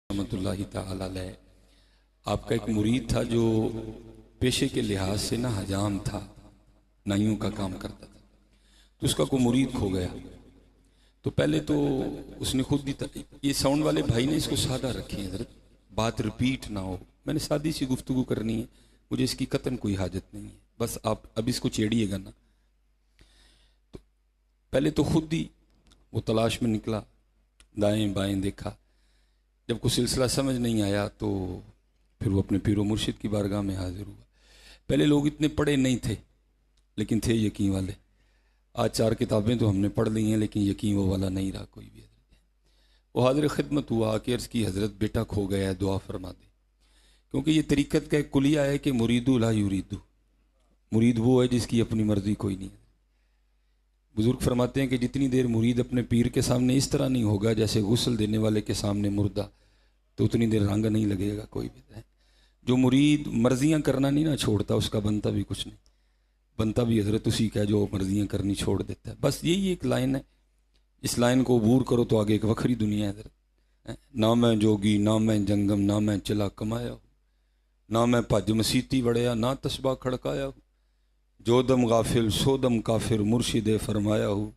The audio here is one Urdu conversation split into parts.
رحمۃ اللہ تعالی علیہ، آپ کا ایک مرید تھا جو پیشے کے لحاظ سے نا حجام تھا، نائیوں کا کام کرتا تھا، تو اس کا کوئی مرید کھو گیا۔ تو پہلے تو اس نے خود بھی یہ ساؤنڈ والے بھائی نے اس کو سادہ رکھے ہیں حضرت، بات ریپیٹ نہ ہو، میں نے سادی سی گفتگو کرنی ہے، مجھے اس کی قطعاً کوئی حاجت نہیں ہے، بس آپ اب اس کو چھیڑیے گا نا۔ تو پہلے تو خود ہی وہ تلاش میں نکلا، دائیں بائیں دیکھا، جب کوئی سلسلہ سمجھ نہیں آیا تو پھر وہ اپنے پیر و مرشد کی بارگاہ میں حاضر ہوا۔ پہلے لوگ اتنے پڑھے نہیں تھے لیکن تھے یقین والے، آج 4 کتابیں تو ہم نے پڑھ لی ہیں لیکن یقین وہ والا نہیں رہا کوئی بھی۔ وہ حاضر خدمت ہوا کہ عرض کی حضرت بیٹا کھو گیا ہے، دعا فرما دے، کیونکہ یہ طریقت کا ایک کلیہ ہے کہ مرید لا یرید، مرید وہ ہے جس کی اپنی مرضی کوئی نہیں ہے۔ بزرگ فرماتے ہیں کہ جتنی دیر مرید اپنے پیر کے سامنے اس طرح نہیں ہوگا جیسے غسل دینے والے کے سامنے مردہ، تو اتنی دیر رنگ نہیں لگے گا کوئی بھی۔ جو مرید مرضیاں کرنا نہیں نہ چھوڑتا، اس کا بنتا بھی کچھ نہیں، بنتا بھی حضرت اسی کا جو مرضیاں کرنی چھوڑ دیتا ہے۔ بس یہی ایک لائن ہے، اس لائن کو عبور کرو تو آگے ایک وکھری دنیا ہے حضرت۔ نہ میں جوگی نہ میں جنگم، نہ میں چلا کمایا ہوں، نہ میں بھج مسیتی وڑیا، نہ تسبہ کھڑکایا ہوں، جو دم غافل سو دم کافر، مرشد فرمایا ہوں،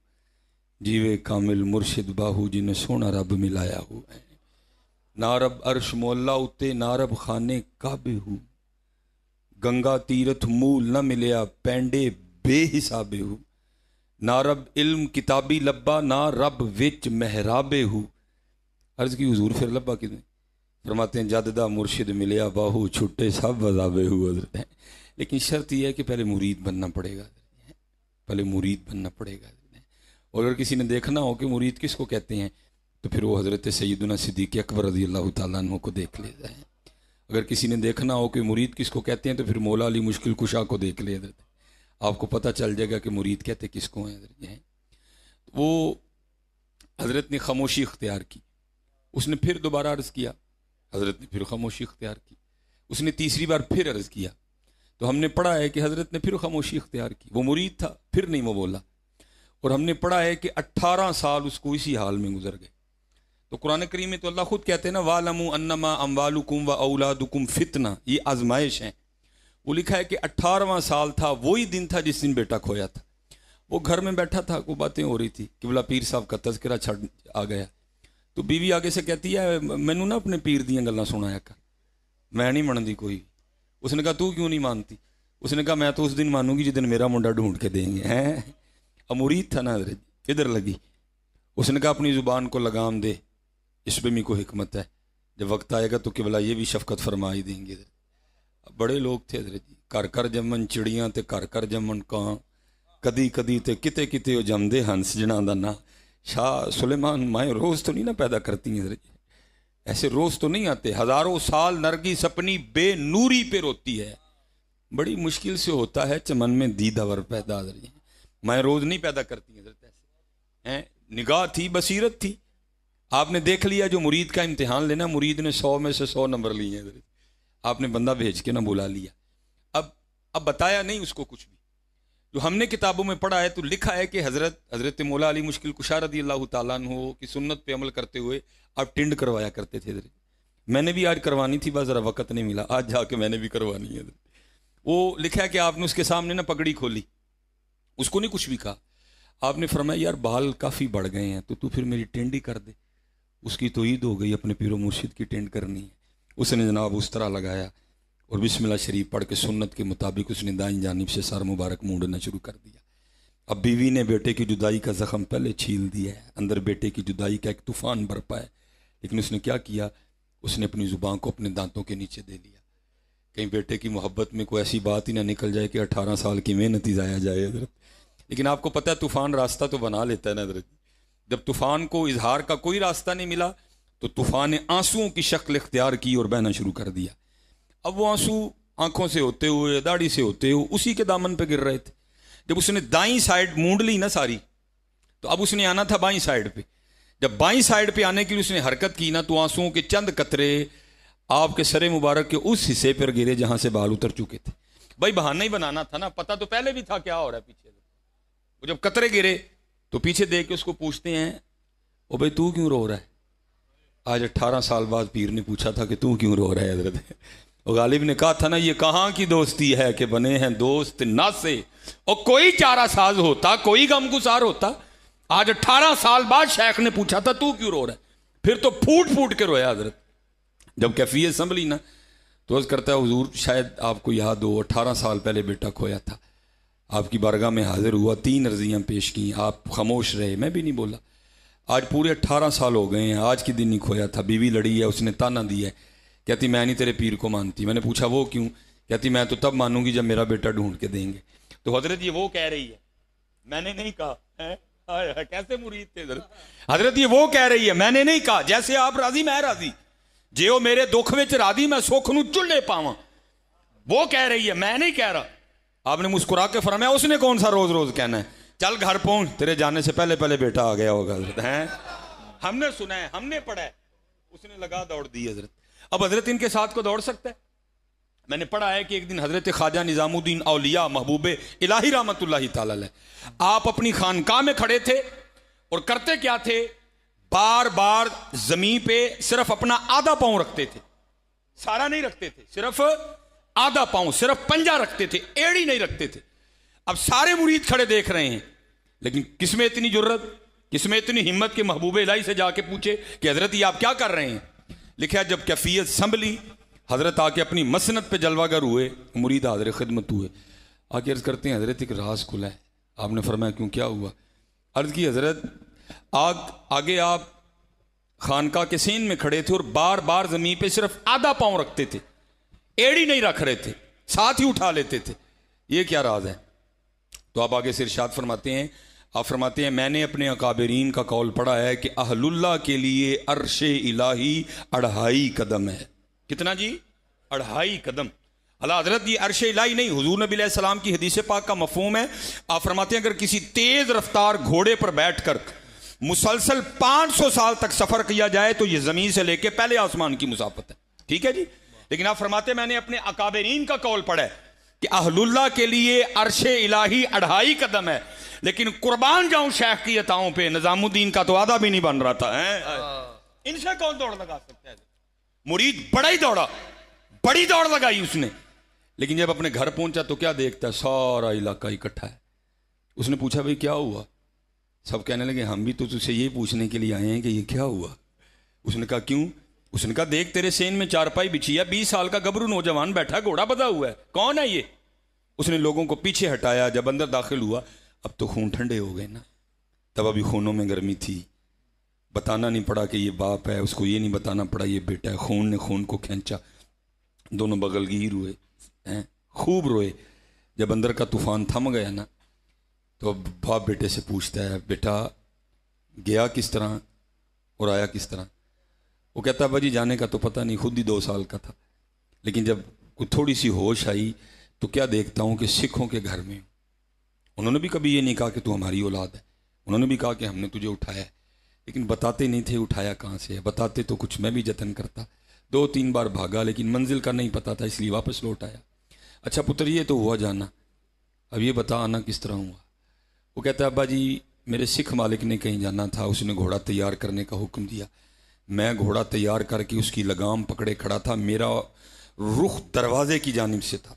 جیوے کامل مرشد باہو جنہیں سونا رب ملایا ہو۔ نہ رب عرش مولا اتے، نہ رب خانے کعبے ہو، گنگا تیرتھ مول نہ ملیا، پینڈے بے حسابے ہو، نہ رب علم کتابی لبا، نہ رب وچ محرابے ہو۔ عرض کی حضور پھر لبا کتنے؟ فرماتے ہیں جددہ مرشد ملیا باہو، چھٹے سب وضابے ہو حضرت۔ لیکن شرط یہ ہے کہ پہلے مرید بننا پڑے گا، پہلے مرید بننا پڑے گا۔ اور اگر کسی نے دیکھنا ہو کہ مرید کس کو کہتے ہیں تو پھر وہ حضرت سیدنا صدیق اکبر رضی اللہ تعالیٰ عنہ کو دیکھ لے جائیں۔ اگر کسی نے دیکھنا ہو کہ مرید کس کو کہتے ہیں تو پھر مولا علی مشکل کشا کو دیکھ لے حضرت، آپ کو پتہ چل جائے گا کہ مرید کہتے کس کو ہیں حضرت۔ وہ حضرت نے خاموشی اختیار کی، اس نے پھر دوبارہ عرض کیا، حضرت نے پھر خاموشی اختیار کی، اس نے تیسری بار پھر عرض کیا، تو ہم نے پڑھا ہے کہ حضرت نے پھر خاموشی اختیار کی۔ وہ مرید تھا، پھر نہیں وہ بولا، اور ہم نے پڑھا ہے کہ 18 سال اس کو اسی حال میں گزر گئے۔ تو قرآن کریم میں تو اللہ خود کہتے ہیں نا وَاعْلَمُوا أَنَّمَا أَمْوَالُكُمْ وَأَوْلَادُكُمْ فِتْنَةٌ، یہ آزمائش ہیں۔ وہ لکھا ہے کہ 18واں سال تھا، وہی دن تھا جس دن بیٹا کھویا تھا۔ وہ گھر میں بیٹھا تھا، کوئی باتیں ہو رہی تھی کہ بلا پیر صاحب کا تذکرہ چھڑ آ گیا، تو بیوی آگے سے کہتی ہے مینوں نا اپنے پیر دیاں گلاں سنایا کر، میں نہیں مانتی کوئی۔ اس نے کہا تو کیوں نہیں مانتی؟ اس نے کہا میں تو اس دن مانوں گی جس دن میرا منڈا ڈھونڈ کے دیں گے۔ ہیں امورید تھا نا حضرت، ادھر لگی۔ اس نے کہا اپنی زبان کو لگام دے، اس پہ بھی کوئی حکمت ہے، جب وقت آئے گا تو قبلہ یہ بھی شفقت فرما ہی دیں گے۔ بڑے لوگ تھے حضرت جی، کر کر جمن چڑیاں تے کر کر جمن کاں، کدی کدی تے کتے کتے وہ جمدے ہنس جنہاں دا نا۔ شاہ سلیمان مائیں روز تو نہیں نا پیدا کرتی ہیں حضرت جی، ایسے روز تو نہیں آتے۔ ہزاروں سال نرگس اپنی بے نوری پہ روتی ہے، بڑی مشکل سے ہوتا ہے چمن میں دیدہ ور پیدا حضرت جی، میں روز نہیں پیدا کرتی حضرت ایسے۔ نگاہ تھی، بصیرت تھی، آپ نے دیکھ لیا جو مرید کا امتحان لینا، مرید نے 100 میں سے 100 نمبر لیے ہیں حضرت، آپ نے بندہ بھیج کے نہ بلا لیا۔ اب بتایا نہیں اس کو کچھ بھی، جو ہم نے کتابوں میں پڑھا ہے تو لکھا ہے کہ حضرت مولا علی مشکل کشا رضی اللہ تعالیٰ عنہ کی سنت پہ عمل کرتے ہوئے آپ ٹنڈ کروایا کرتے تھے حضرت۔ میں نے بھی آج کروانی تھی، بس ذرا وقت نہیں ملا، آج جا کے میں نے بھی کروانی ہے حضرت۔ وہ لکھا ہے کہ آپ نے اس کے سامنے نہ پگڑی کھولی، اس کو نہیں کچھ بھی کہا، آپ نے فرمایا یار بال کافی بڑھ گئے ہیں تو پھر میری ٹینڈ ہی کر دے۔ اس کی تو عید ہو گئی، اپنے پیر و مرشد کی ٹینڈ کرنی ہے۔ اس نے جناب اس طرح لگایا اور بسم اللہ شریف پڑھ کے سنت کے مطابق اس نے دائیں جانب سے سر مبارک مونڈنا شروع کر دیا۔ اب بیوی نے بیٹے کی جدائی کا زخم پہلے چھیل دیا ہے، اندر بیٹے کی جدائی کا ایک طوفان برپا ہے، لیکن اس نے کیا کیا، اس نے اپنی زبان کو اپنے دانتوں کے نیچے دے لیا، کہیں بیٹے کی محبت میں کوئی ایسی بات ہی نہ نکل جائے کہ 18 سال کی محنت ہی ضائع جائے حضرت۔ لیکن آپ کو پتہ ہے طوفان راستہ تو بنا لیتا ہے نا حضرت، جب طوفان کو اظہار کا کوئی راستہ نہیں ملا تو طوفان نے آنسوؤں کی شکل اختیار کی اور بہنا شروع کر دیا۔ اب وہ آنسو آنکھوں سے ہوتے ہوئے داڑھی سے ہوتے ہوئے اسی کے دامن پہ گر رہے تھے۔ جب اس نے دائیں سائیڈ مونڈ لی نا ساری، تو اب اس نے آنا تھا بائیں سائیڈ پہ۔ جب بائیں سائیڈ پہ آنے کے لیے اس نے حرکت کی نا تو آنسوؤں کے چند قطرے آپ کے سر مبارک کے اس حصے پر گرے جہاں سے بال اتر چکے تھے۔ بھائی بہانہ ہی بنانا تھا نا، پتہ تو پہلے بھی تھا کیا ہو رہا ہے پیچھے۔ وہ جب قطرے گرے تو پیچھے دیکھ کے اس کو پوچھتے ہیں او بھائی تو کیوں رو رہا ہے؟ آج 18 سال بعد پیر نے پوچھا تھا کہ تو کیوں رو رہا ہے حضرت؟ اور غالب نے کہا تھا نا یہ کہاں کی دوستی ہے کہ بنے ہیں دوست نہ سے، اور کوئی چارہ ساز ہوتا، کوئی غم گسار ہوتا۔ آج 18 سال بعد شیخ نے پوچھا تھا تو کیوں رو رہا ہے؟ پھر تو پھوٹ پھوٹ کے رویا حضرت۔ جب کیفیت سنبھلی نا تو عرض کرتا ہے حضور شاید آپ کو یاد ہو 18 سال پہلے بیٹا کھویا تھا، آپ کی بارگاہ میں حاضر ہوا، 3 عرضیاں پیش کیں، آپ خاموش رہے، میں بھی نہیں بولا۔ آج پورے 18 سال ہو گئے ہیں، آج کی دن ہی کھویا تھا، بیوی لڑی ہے، اس نے تانا دیا ہے، کہتی میں نہیں تیرے پیر کو مانتی۔ میں نے پوچھا وہ کیوں؟ کہتی میں تو تب مانوں گی جب میرا بیٹا ڈھونڈ کے دیں گے۔ تو حضرت یہ وہ کہہ رہی ہے، میں نے نہیں کہا ہے؟ کیسے مرید تھے حضرت؟ یہ وہ کہہ رہی ہے، میں نے نہیں کہا، جیسے آپ راضی میں راضی، جیو میرے دکھ وچ راضی میں سکھ نو چلے پاواں، وہ کہہ رہی ہے، میں نہیں کہہ رہا۔ آپ نے مسکرا کے فرمایا اس نے کون سا روز روز کہنا ہے، چل گھر پہنچ، تیرے جانے سے پہلے پہلے بیٹا آ گیا ہوگا حضرت ہیں، ہم نے سنا ہے، ہم نے پڑھا ہے۔ اس نے لگا دوڑ دی حضرت۔ اب حضرت ان کے ساتھ کو دوڑ سکتا ہے؟ میں نے پڑھا ہے کہ ایک دن حضرت خواجہ نظام الدین اولیاء محبوب الہی رحمت اللہ تعالی علیہ آپ اپنی خانقاہ میں کھڑے تھے اور کرتے کیا تھے، بار بار زمین پہ صرف اپنا آدھا پاؤں رکھتے تھے، سارا نہیں رکھتے تھے، صرف آدھا پاؤں، صرف پنجہ رکھتے تھے، ایڑی نہیں رکھتے تھے۔ اب سارے مرید کھڑے دیکھ رہے ہیں، لیکن کس میں اتنی جرت، کس میں اتنی ہمت کہ محبوب الہی سے جا کے پوچھے کہ حضرت یہ آپ کیا کر رہے ہیں؟ لکھا جب کیفیت سنبھلی، حضرت آ کے اپنی مسند پہ جلوہ گر ہوئے، مرید حاضر خدمت ہوئے، آ کے عرض کرتے ہیں حضرت ایک راز کھلا ہے۔ آپ نے فرمایا کیوں، کیا ہوا؟ عرض کی حضرت آگے آپ خانقاہ کے سین میں کھڑے تھے اور بار بار زمین پہ صرف آدھا پاؤں رکھتے تھے، ایڑی نہیں رکھ رہے تھے، ساتھ ہی اٹھا لیتے تھے، یہ کیا راز ہے؟ تو آپ آگے سے ارشاد فرماتے ہیں، آپ فرماتے ہیں میں نے اپنے اکابرین کا قول پڑھا ہے کہ اہل اللہ کے لیے عرش الہی 2.5 قدم ہے۔ کتنا جی؟ 2.5 قدم۔ اللہ حضرت یہ عرش الہی نہیں، حضور نبی علیہ السلام کی حدیث پاک کا مفہوم ہے۔ آپ فرماتے ہیں اگر کسی تیز رفتار گھوڑے پر بیٹھ کر مسلسل 500 سال تک سفر کیا جائے تو یہ زمین سے لے کے پہلے آسمان کی مسافت ہے، ٹھیک ہے جی؟ لیکن آپ فرماتے ہیں میں نے اپنے اکابرین کا قول پڑھا ہے کہ اہل اللہ کے لیے عرش الہی 2.5 قدم ہے، لیکن قربان جاؤں شیخ کی عطاؤں پہ، نظام الدین کا تو آدھا بھی نہیں بن رہا تھا۔ ان سے کون دوڑ لگا سکتا ہے؟ مرید بڑا ہی دوڑا، بڑی دوڑ لگائی اس نے، لیکن جب اپنے گھر پہنچا تو کیا دیکھتا ہے؟ سارا علاقہ اکٹھا ہے۔ اس نے پوچھا بھئی کیا ہوا؟ سب کہنے لگے ہم بھی تو تجھ سے یہ پوچھنے کے لیے آئے ہیں کہ یہ کیا ہوا۔ اس نے کہا کیوں؟ اس نے کہا دیکھ تیرے سین میں چارپائی بچھی ہے، 20 سال کا گبرو نوجوان بیٹھا، گھوڑا بدھا ہوا ہے، کون ہے یہ؟ اس نے لوگوں کو پیچھے ہٹایا، جب اندر داخل ہوا اب تو خون ٹھنڈے ہو گئے نا، تب ابھی خونوں میں گرمی تھی، بتانا نہیں پڑا کہ یہ باپ ہے، اس کو یہ نہیں بتانا پڑا یہ بیٹا ہے، خون نے خون کو کھینچا، دونوں بغل گیر ہوئے، خوب روئے۔ جب اندر کا طوفان تھم گیا نا تو باپ بیٹے سے پوچھتا ہے بیٹا گیا کس طرح اور آیا کس طرح؟ وہ کہتا ہے بھائی جانے کا تو پتہ نہیں، خود ہی 2 سال کا تھا، لیکن جب کوئی تھوڑی سی ہوش آئی تو کیا دیکھتا ہوں کہ سکھوں کے گھر میں، انہوں نے بھی کبھی یہ نہیں کہا کہ تو ہماری اولاد ہے، انہوں نے بھی کہا کہ ہم نے تجھے اٹھایا ہے، لیکن بتاتے نہیں تھے اٹھایا کہاں سے ہے، بتاتے تو کچھ میں بھی جتن کرتا، 2-3 بار بھاگا لیکن منزل کا نہیں پتا تھا اس لیے واپس لوٹ آیا۔ اچھا پتر یہ تو ہوا جانا، اب یہ بتا آنا کس طرح ہوا؟ وہ کہتا ہے ابا جی میرے سکھ مالک نے کہیں جانا تھا، اس نے گھوڑا تیار کرنے کا حکم دیا، میں گھوڑا تیار کر کے اس کی لگام پکڑے کھڑا تھا، میرا رخ دروازے کی جانب سے تھا،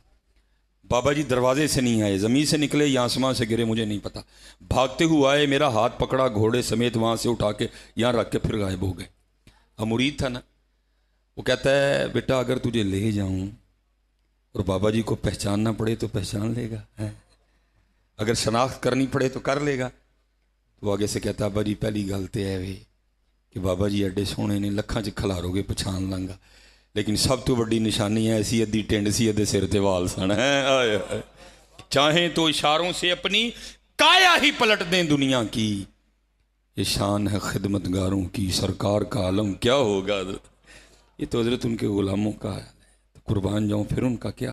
بابا جی دروازے سے نہیں آئے، زمین سے نکلے یا آسمان سے گرے مجھے نہیں پتا، بھاگتے ہوئے آئے، میرا ہاتھ پکڑا، گھوڑے سمیت وہاں سے اٹھا کے یہاں رکھ کے پھر غائب ہو گئے۔ اب مرید تھا نا، وہ کہتا ہے بیٹا اگر تجھے لے جاؤں اور بابا جی کو پہچاننا پڑے تو پہچان لے گا، اگر شناخت کرنی پڑے تو کر لے گا۔ تو آگے سے کہتا ابا جی پہلی گل تو ہے وے کہ بابا جی ایڈے سونے نے، لکھاں چ کھلارو گے پچھان لانگا، لیکن سب تو بڑی نشانی ہے ایسی ادھی ٹینڈ سی ادھے سر تے وال سن، چاہیں تو اشاروں سے اپنی کایا ہی پلٹ دیں دنیا کی، یہ شان ہے خدمت گاروں کی، سرکار کا عالم کیا ہوگا حضرت، یہ تو حضرت ان کے غلاموں کا ہے، قربان جاؤں پھر ان کا کیا۔